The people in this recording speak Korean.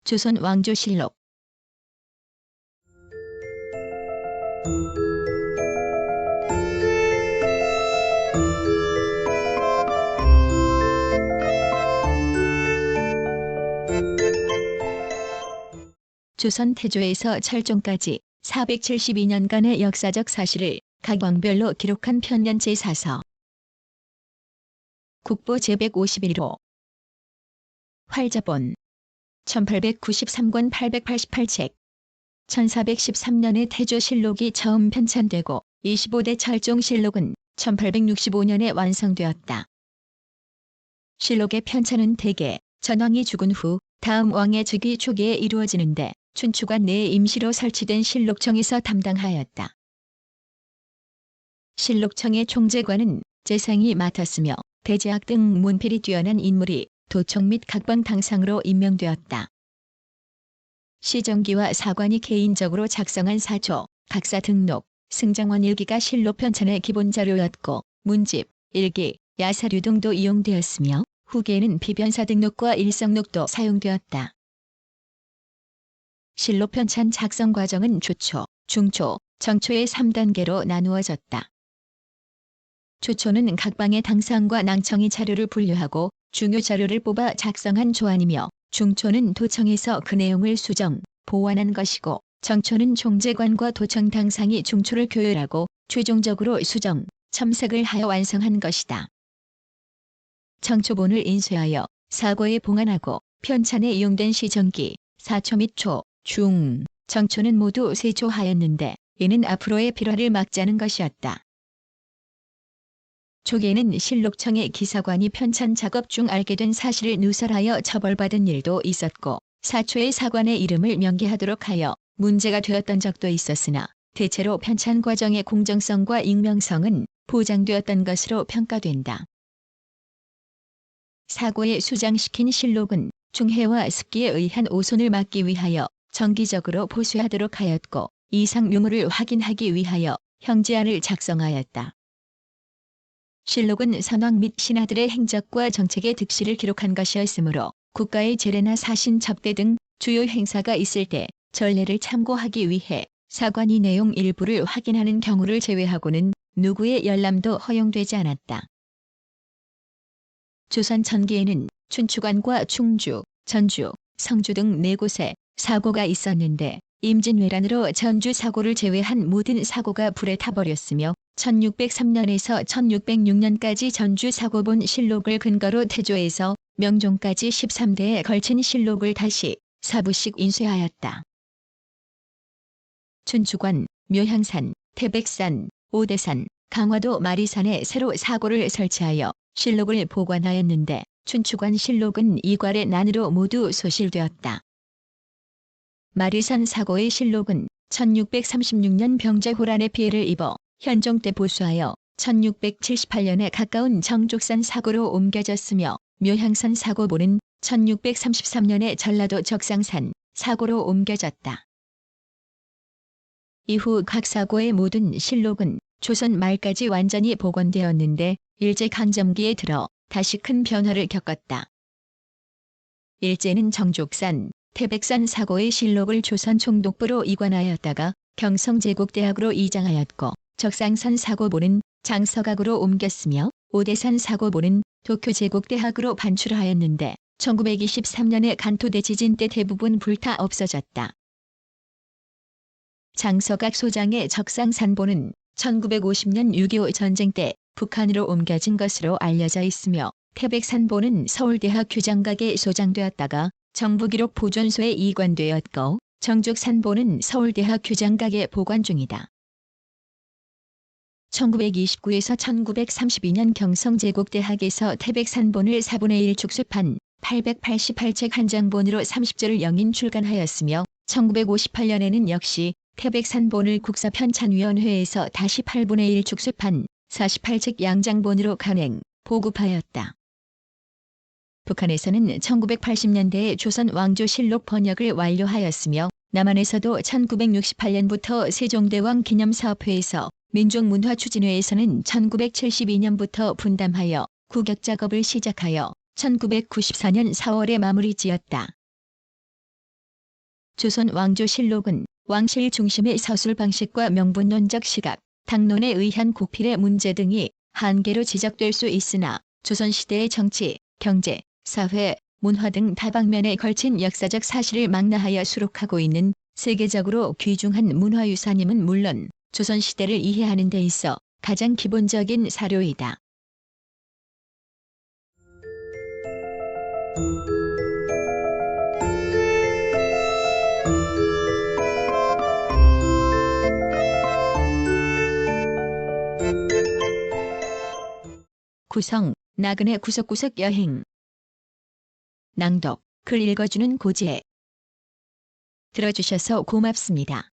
조선 왕조실록. 조선 태조에서 철종까지 472년간의 역사적 사실을 각 왕별로 기록한 편년제 사서. 국보 제151호. 활자본 1893권 888책. 1413년에 태조실록이 처음 편찬되고 25대 철종실록은 1865년에 완성되었다. 실록의 편찬은 대개 전왕이 죽은 후 다음 왕의 즉위 초기에 이루어지는데 춘추관 내에 임시로 설치된 실록청에서 담당하였다. 실록청의 총재관은 재상이 맡았으며 대제학 등 문필이 뛰어난 인물이 도청 및 각방 당상으로 임명되었다. 시정기와 사관이 개인적으로 작성한 사조, 각사 등록, 승정원 일기가 실록 편찬의 기본 자료였고 문집, 일기, 야사류 등도 이용되었으며 후기에는 비변사 등록과 일성록도 사용되었다. 실록 편찬 작성 과정은 초초, 중초, 정초의 3단계로 나누어졌다. 초초는 각방의 당상과 낭청이 자료를 분류하고 중요 자료를 뽑아 작성한 조안이며 중초는 도청에서 그 내용을 수정, 보완한 것이고 정초는 총재관과 도청 당상이 중초를 교율하고 최종적으로 수정, 첨삭을 하여 완성한 것이다. 정초본을 인쇄하여 사고에 봉안하고 편찬에 이용된 시정기, 사초 및 초, 중, 정초는 모두 세초하였는데 이는 앞으로의 필화를 막자는 것이었다. 초기에는 실록청의 기사관이 편찬 작업 중 알게 된 사실을 누설하여 처벌받은 일도 있었고 사초의 사관의 이름을 명기하도록 하여 문제가 되었던 적도 있었으나 대체로 편찬 과정의 공정성과 익명성은 보장되었던 것으로 평가된다. 사고에 수장시킨 실록은 중해와 습기에 의한 오손을 막기 위하여 정기적으로 보수하도록 하였고 이상 유무를 확인하기 위하여 형제안을 작성하였다. 실록은 선왕 및 신하들의 행적과 정책의 득실을 기록한 것이었으므로 국가의 제례나 사신 접대 등 주요 행사가 있을 때 전례를 참고하기 위해 사관이 내용 일부를 확인하는 경우를 제외하고는 누구의 열람도 허용되지 않았다. 조선 전기에는 춘추관과 충주, 전주, 성주 등 4곳에 사고가 있었는데 임진왜란으로 전주 사고를 제외한 모든 사고가 불에 타버렸으며 1603년에서 1606년까지 전주 사고본 실록을 근거로 태조에서 명종까지 13대에 걸친 실록을 다시 사부씩 인쇄하였다. 춘추관, 묘향산, 태백산, 오대산, 강화도 마리산에 새로 사고를 설치하여 실록을 보관하였는데 춘추관 실록은 이괄의 난으로 모두 소실되었다. 마리산 사고의 실록은 1636년 병자호란의 피해를 입어 현종 때 보수하여 1678년에 가까운 정족산 사고로 옮겨졌으며 묘향산 사고본은 1633년에 전라도 적상산 사고로 옮겨졌다. 이후 각 사고의 모든 실록은 조선 말까지 완전히 복원되었는데 일제강점기에 들어 다시 큰 변화를 겪었다. 일제는 정족산, 태백산 사고의 실록을 조선 총독부로 이관하였다가 경성제국대학으로 이장하였고 적상산 사고본은 장서각으로 옮겼으며 오대산 사고본은 도쿄제국대학으로 반출하였는데 1923년에 간토대 지진 때 대부분 불타 없어졌다. 장서각 소장의 적상산본은 1950년 6.25 전쟁 때 북한으로 옮겨진 것으로 알려져 있으며 태백산본은 서울대학 규장각에 소장되었다가 정부기록 보존소에 이관되었고 정족산본은 서울대학 규장각에 보관 중이다. 1929에서 1932년 경성제국대학에서 태백산본을 4분의 1 축소판 888책 한 장본으로 30조를 영인 출간하였으며 1958년에는 역시 태백산본을 국사편찬위원회에서 다시 8분의 1 축소판 48책 양장본으로 간행, 보급하였다. 북한에서는 1980년대에 조선 왕조실록 번역을 완료하였으며 남한에서도 1968년부터 세종대왕 기념사업회에서 민족문화추진회에서는 1972년부터 분담하여 구격 작업을 시작하여 1994년 4월에 마무리 지었다. 조선 왕조실록은 왕실 중심의 서술 방식과 명분론적 시각, 당론에 의한 고필의 문제 등이 한계로 지적될 수 있으나 조선시대의 정치, 경제, 사회, 문화 등 다방면에 걸친 역사적 사실을 망라하여 수록하고 있는 세계적으로 귀중한 문화유산임은 물론 조선시대를 이해하는 데 있어 가장 기본적인 사료이다. 구성, 나그네 구석구석 여행. 낭독, 글 읽어주는 고지혜. 들어주셔서 고맙습니다.